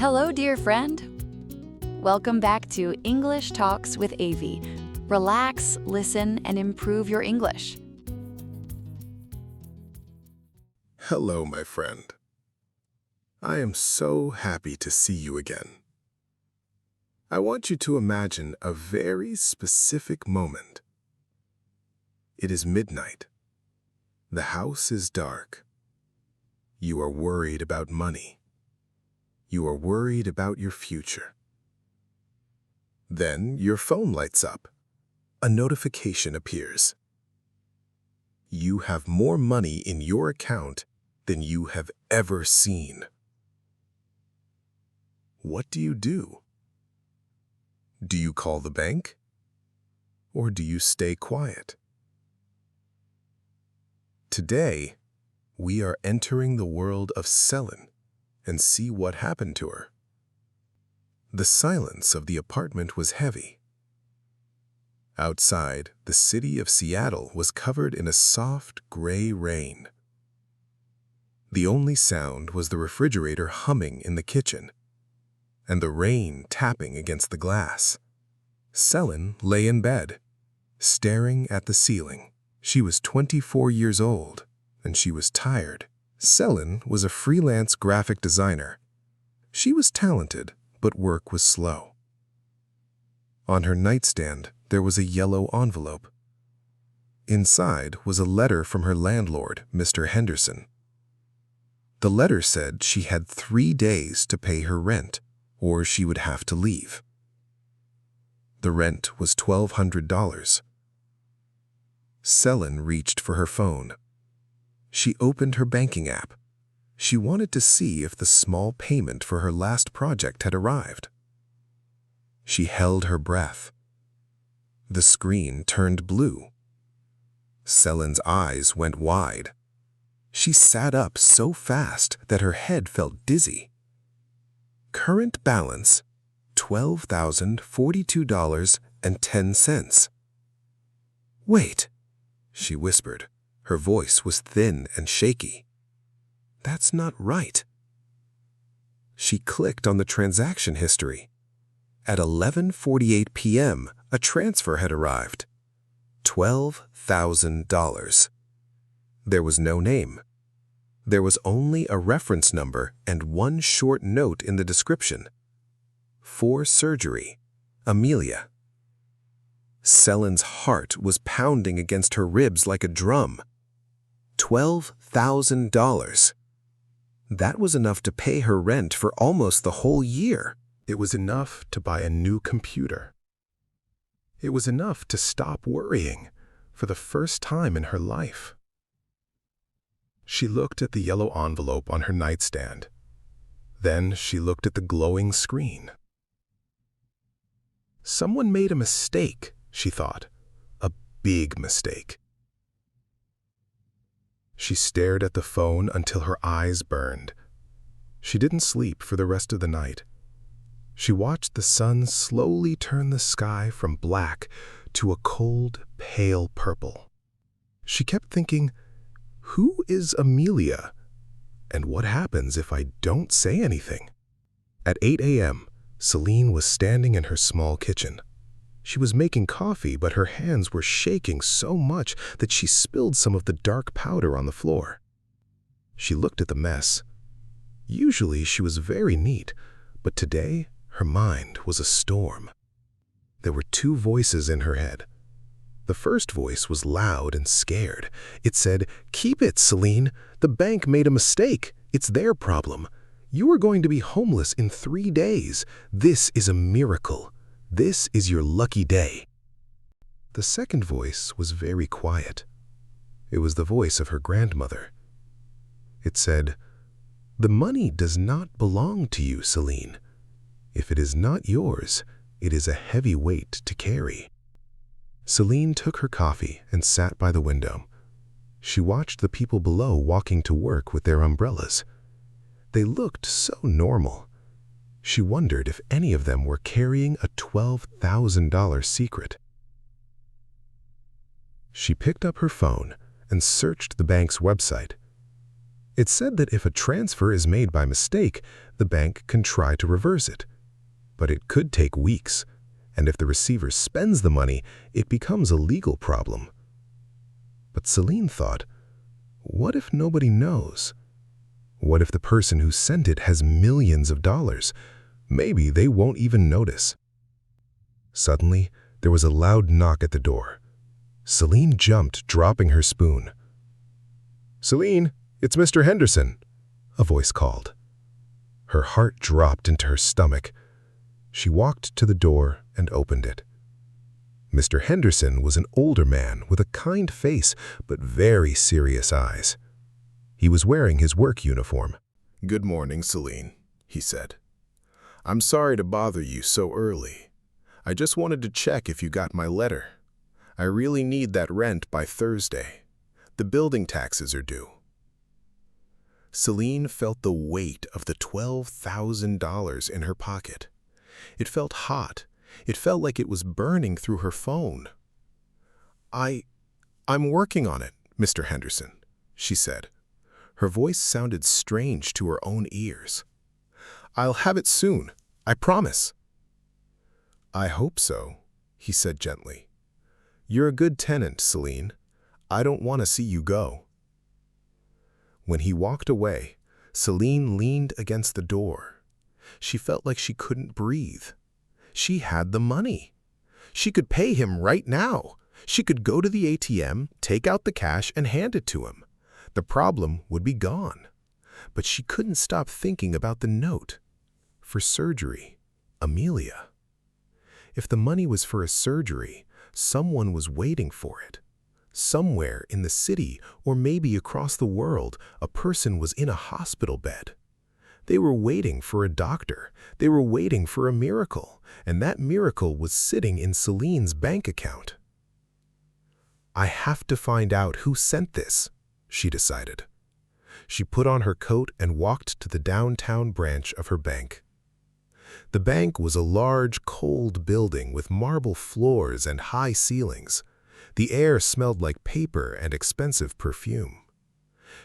Hello, dear friend. Welcome back to English Talks with Avie. Relax, listen, and improve your English. Hello, my friend. I am so happy to see you again. I want you to imagine a very specific moment. It is midnight. The house is dark. You are worried about money. You are worried about your future. Then your phone lights up. A notification appears. You have more money in your account than you have ever seen. What do you do? Do you call the bank? Or do you stay quiet? Today, we are entering the world of Selin and see what happened to her. The silence of the apartment was heavy. Outside, the city of Seattle was covered in a soft, gray rain. The only sound was the refrigerator humming in the kitchen and the rain tapping against the glass. Selin lay in bed, staring at the ceiling. She was 24 years old, and she was tired. Selin was a freelance graphic designer. She was talented, but work was slow. On her nightstand, there was a yellow envelope. Inside was a letter from her landlord, Mr. Henderson. The letter said she had 3 days to pay her rent, or she would have to leave. The rent was $1,200. Selin reached for her phone. She opened her banking app. She wanted to see if the small payment for her last project had arrived. She held her breath. The screen turned blue. Selin's eyes went wide. She sat up so fast that her head felt dizzy. Current balance, $12,042.10. Wait, she whispered. Her voice was thin and shaky. That's not right. She clicked on the transaction history. At 11:48 p.m., a transfer had arrived. $12,000. There was no name. There was only a reference number and one short note in the description. For surgery, Amelia. Selin's heart was pounding against her ribs like a drum. $12,000. That was enough to pay her rent for almost the whole year. It was enough to buy a new computer. It was enough to stop worrying for the first time in her life. She looked at the yellow envelope on her nightstand. Then she looked at the glowing screen. Someone made a mistake, she thought. A big mistake. She stared at the phone until her eyes burned. She didn't sleep for the rest of the night. She watched the sun slowly turn the sky from black to a cold, pale purple. She kept thinking, who is Amelia? And what happens if I don't say anything? At 8 a.m., Selin was standing in her small kitchen. She was making coffee, but her hands were shaking so much that she spilled some of the dark powder on the floor. She looked at the mess. Usually she was very neat, but today her mind was a storm. There were 2 voices in her head. The first voice was loud and scared. It said, "Keep it, Selin. The bank made a mistake. It's their problem. You are going to be homeless in 3 days. This is a miracle. This is your lucky day." The second voice was very quiet. It was the voice of her grandmother. It said, "The money does not belong to you, Selin. If it is not yours, it is a heavy weight to carry." Selin took her coffee and sat by the window. She watched the people below walking to work with their umbrellas. They looked so normal. She wondered if any of them were carrying a $12,000 secret. She picked up her phone and searched the bank's website. It said that if a transfer is made by mistake, the bank can try to reverse it. But it could take weeks, and if the receiver spends the money, it becomes a legal problem. But Selin thought, what if nobody knows? What if the person who sent it has millions of dollars? Maybe they won't even notice. Suddenly, there was a loud knock at the door. Selin jumped, dropping her spoon. "Selin, it's Mr. Henderson," a voice called. Her heart dropped into her stomach. She walked to the door and opened it. Mr. Henderson was an older man with a kind face but very serious eyes. He was wearing his work uniform. "Good morning, Selin," he said. "I'm sorry to bother you so early. I just wanted to check if you got my letter. I really need that rent by Thursday. The building taxes are due." Selin felt the weight of the $12,000 in her pocket. It felt hot. It felt like it was burning through her phone. I'm working on it, Mr. Henderson," she said. Her voice sounded strange to her own ears. "I'll have it soon, I promise." "I hope so," he said gently. "You're a good tenant, Selin. I don't want to see you go." When he walked away, Selin leaned against the door. She felt like she couldn't breathe. She had the money. She could pay him right now. She could go to the ATM, take out the cash, and hand it to him. The problem would be gone. But she couldn't stop thinking about the note. For surgery, Amelia. If the money was for a surgery, someone was waiting for it. Somewhere in the city, or maybe across the world, a person was in a hospital bed. They were waiting for a doctor. They were waiting for a miracle, and that miracle was sitting in Selin's bank account. "I have to find out who sent this," she decided. She put on her coat and walked to the downtown branch of her bank. The bank was a large, cold building with marble floors and high ceilings. The air smelled like paper and expensive perfume.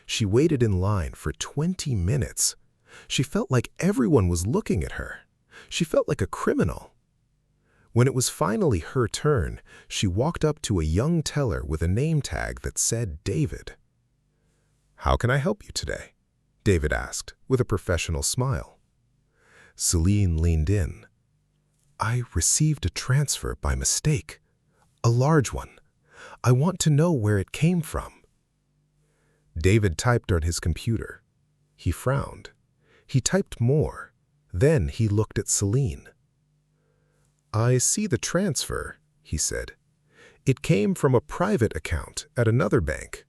She waited in line for 20 minutes. She felt like everyone was looking at her. She felt like a criminal. When it was finally her turn, she walked up to a young teller with a name tag that said David. "How can I help you today?" David asked, with a professional smile. Selin leaned in. "I received a transfer by mistake. A large one. I want to know where it came from." David typed on his computer. He frowned. He typed more. Then he looked at Selin. "I see the transfer," he said. "It came from a private account at another bank.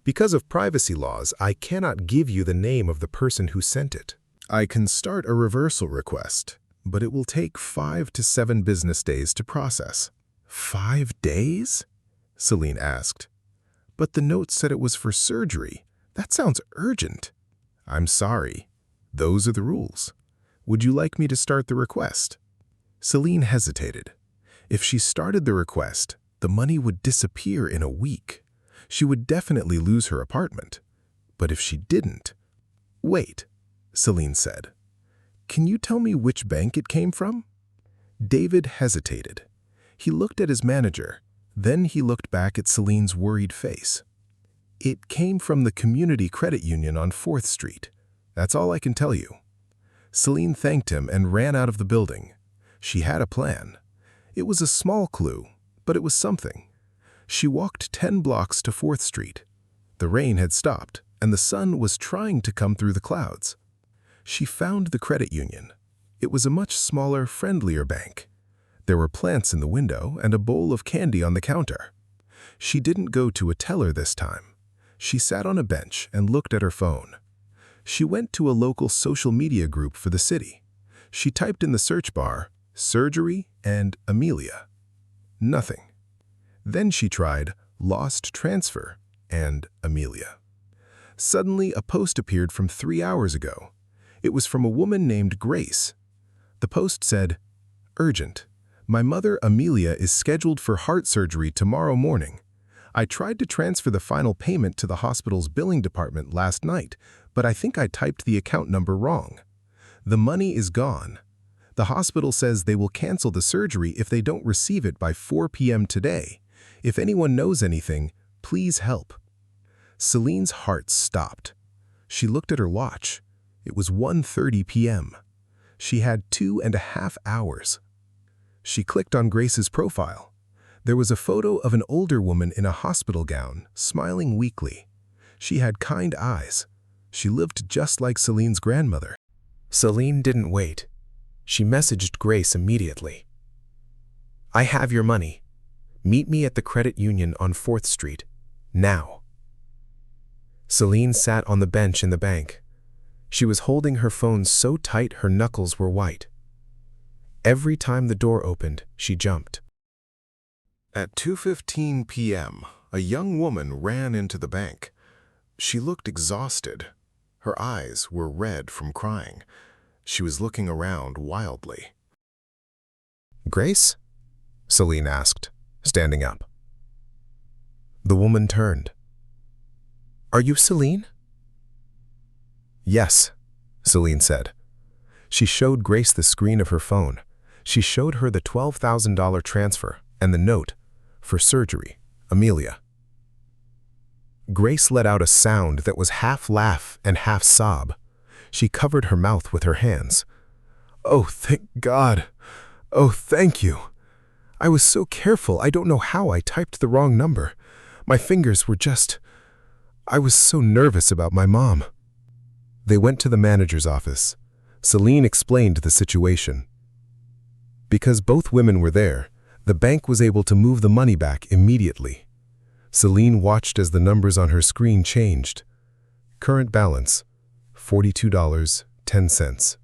Because of privacy laws, I cannot give you the name of the person who sent it. I can start a reversal request, but it will take 5 to 7 business days to process." "5 days?" Selin asked. "But the note said it was for surgery. That sounds urgent." "I'm sorry. Those are the rules. Would you like me to start the request?" Selin hesitated. If she started the request, the money would disappear in a week. She would definitely lose her apartment. But if she didn't... "Wait," Selin said. "Can you tell me which bank it came from?" David hesitated. He looked at his manager. Then he looked back at Selin's worried face. "It came from the Community Credit Union on 4th Street. That's all I can tell you." Selin thanked him and ran out of the building. She had a plan. It was a small clue, but it was something. She walked 10 blocks to 4th Street. The rain had stopped, and the sun was trying to come through the clouds. She found the credit union. It was a much smaller, friendlier bank. There were plants in the window and a bowl of candy on the counter. She didn't go to a teller this time. She sat on a bench and looked at her phone. She went to a local social media group for the city. She typed in the search bar, "surgery" and "Amelia." Nothing. Then she tried "lost transfer" and "Amelia." Suddenly, a post appeared from 3 hours ago. It was from a woman named Grace. The post said, "Urgent. My mother, Amelia, is scheduled for heart surgery tomorrow morning. I tried to transfer the final payment to the hospital's billing department last night, but I think I typed the account number wrong. The money is gone. The hospital says they will cancel the surgery if they don't receive it by 4 p.m. today. If anyone knows anything, please help." Selin's heart stopped. She looked at her watch. It was 1:30 p.m. She had 2.5 hours. She clicked on Grace's profile. There was a photo of an older woman in a hospital gown, smiling weakly. She had kind eyes. She looked just like Selin's grandmother. Selin didn't wait. She messaged Grace immediately. "I have your money. Meet me at the credit union on 4th Street. Now." Selin sat on the bench in the bank. She was holding her phone so tight her knuckles were white. Every time the door opened, she jumped. At 2:15 p.m., a young woman ran into the bank. She looked exhausted. Her eyes were red from crying. She was looking around wildly. "Grace?" Selin asked, standing up. The woman turned. "Are you Selin?" "Yes," Selin said. She showed Grace the screen of her phone. She showed her the $12,000 transfer and the note, "For surgery, Amelia." Grace let out a sound that was half laugh and half sob. She covered her mouth with her hands. "Oh, thank God. Oh, thank you. I was so careful, I don't know how I typed the wrong number. My fingers were just... I was so nervous about my mom." They went to the manager's office. Selin explained the situation. Because both women were there, the bank was able to move the money back immediately. Selin watched as the numbers on her screen changed. Current balance, $42.10.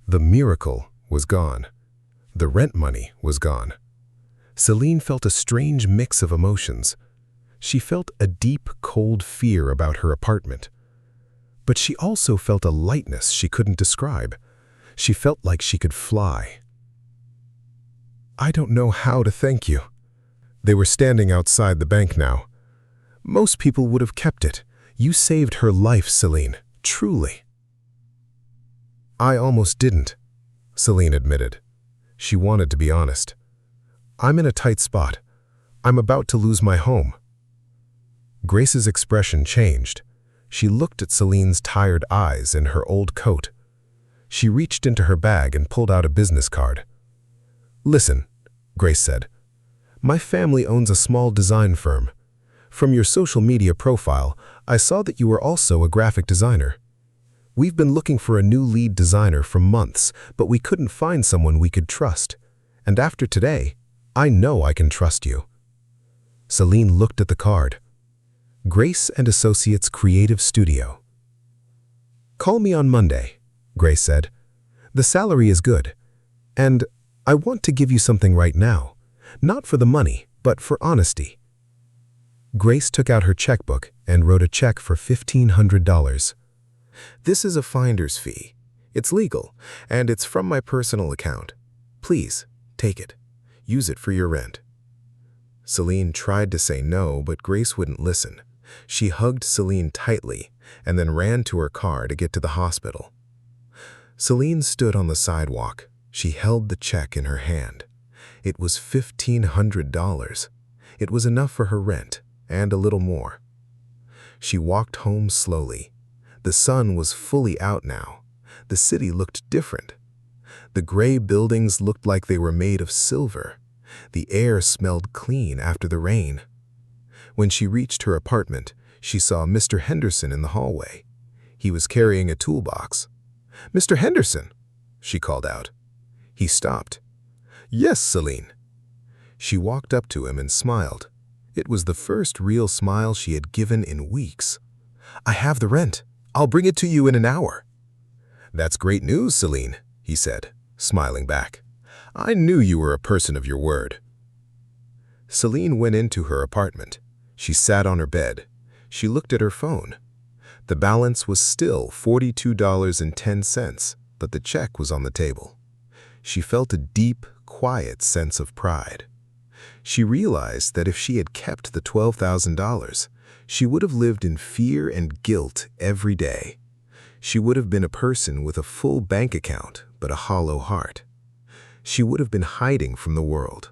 The miracle was gone. The rent money was gone. Selin felt a strange mix of emotions. She felt a deep, cold fear about her apartment. But she also felt a lightness she couldn't describe. She felt like she could fly. "I don't know how to thank you." They were standing outside the bank now. "Most people would have kept it. You saved her life, Selin, truly." "I almost didn't," Selin admitted. She wanted to be honest. "I'm in a tight spot. I'm about to lose my home." Grace's expression changed. She looked at Selin's tired eyes in her old coat. She reached into her bag and pulled out a business card. "Listen," Grace said. "My family owns a small design firm. From your social media profile, I saw that you were also a graphic designer. We've been looking for a new lead designer for months, but we couldn't find someone we could trust. And after today, I know I can trust you." Selin looked at the card. Grace and Associates Creative Studio. "Call me on Monday," Grace said. "The salary is good. And I want to give you something right now. Not for the money, but for honesty." Grace took out her checkbook and wrote a check for $1,500. "This is a finder's fee. It's legal, and it's from my personal account. Please, take it. Use it for your rent." Selin tried to say no, but Grace wouldn't listen. She hugged Selin tightly and then ran to her car to get to the hospital. Selin stood on the sidewalk. She held the check in her hand. It was $1,500. It was enough for her rent and a little more. She walked home slowly. The sun was fully out now. The city looked different. The gray buildings looked like they were made of silver. The air smelled clean after the rain. When she reached her apartment, she saw Mr. Henderson in the hallway. He was carrying a toolbox. "Mr. Henderson," she called out. He stopped. "Yes, Selin." She walked up to him and smiled. It was the first real smile she had given in weeks. "I have the rent. I'll bring it to you in an hour." "That's great news, Selin," he said, smiling back. "I knew you were a person of your word." Selin went into her apartment. She sat on her bed. She looked at her phone. The balance was still $42.10, but the check was on the table. She felt a deep, quiet sense of pride. She realized that if she had kept the $12,000, she would have lived in fear and guilt every day. She would have been a person with a full bank account, but a hollow heart. She would have been hiding from the world.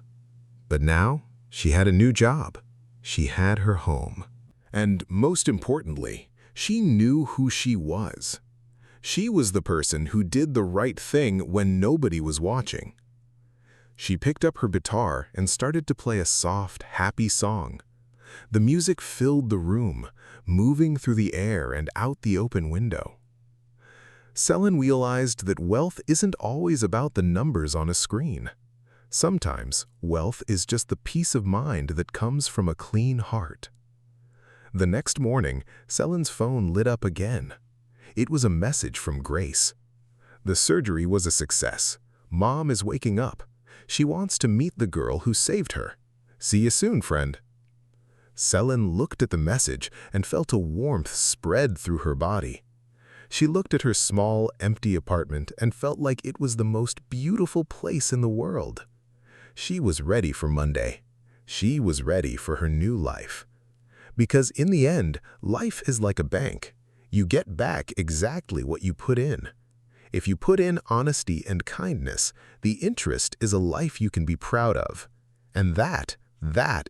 But now, she had a new job. She had her home. And most importantly, she knew who she was. She was the person who did the right thing when nobody was watching. She picked up her guitar and started to play a soft, happy song. The music filled the room, moving through the air and out the open window. Selin realized that wealth isn't always about the numbers on a screen. Sometimes, wealth is just the peace of mind that comes from a clean heart. The next morning, Selin's phone lit up again. It was a message from Grace. The surgery was a success. Mom is waking up. She wants to meet the girl who saved her. See you soon, friend. Selin looked at the message and felt a warmth spread through her body. She looked at her small, empty apartment and felt like it was the most beautiful place in the world. She was ready for Monday. She was ready for her new life. Because in the end, life is like a bank. You get back exactly what you put in. If you put in honesty and kindness, the interest is a life you can be proud of. And that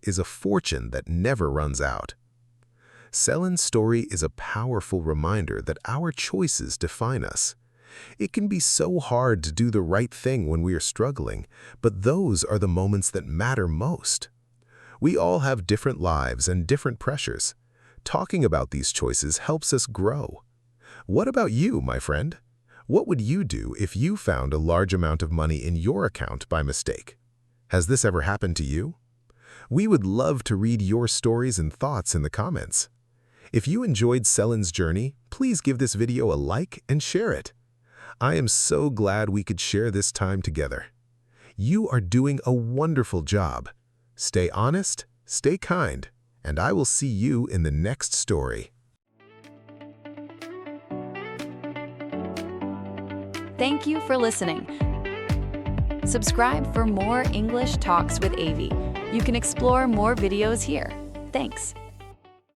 is a fortune that never runs out. Selin's story is a powerful reminder that our choices define us. It can be so hard to do the right thing when we are struggling, but those are the moments that matter most. We all have different lives and different pressures. Talking about these choices helps us grow. What about you, my friend? What would you do if you found a large amount of money in your account by mistake? Has this ever happened to you? We would love to read your stories and thoughts in the comments. If you enjoyed Selin's journey, please give this video a like and share it. I am so glad we could share this time together. You are doing a wonderful job. Stay honest, stay kind, and I will see you in the next story. Thank you for listening. Subscribe for more English Talks with Avie. You can explore more videos here. Thanks.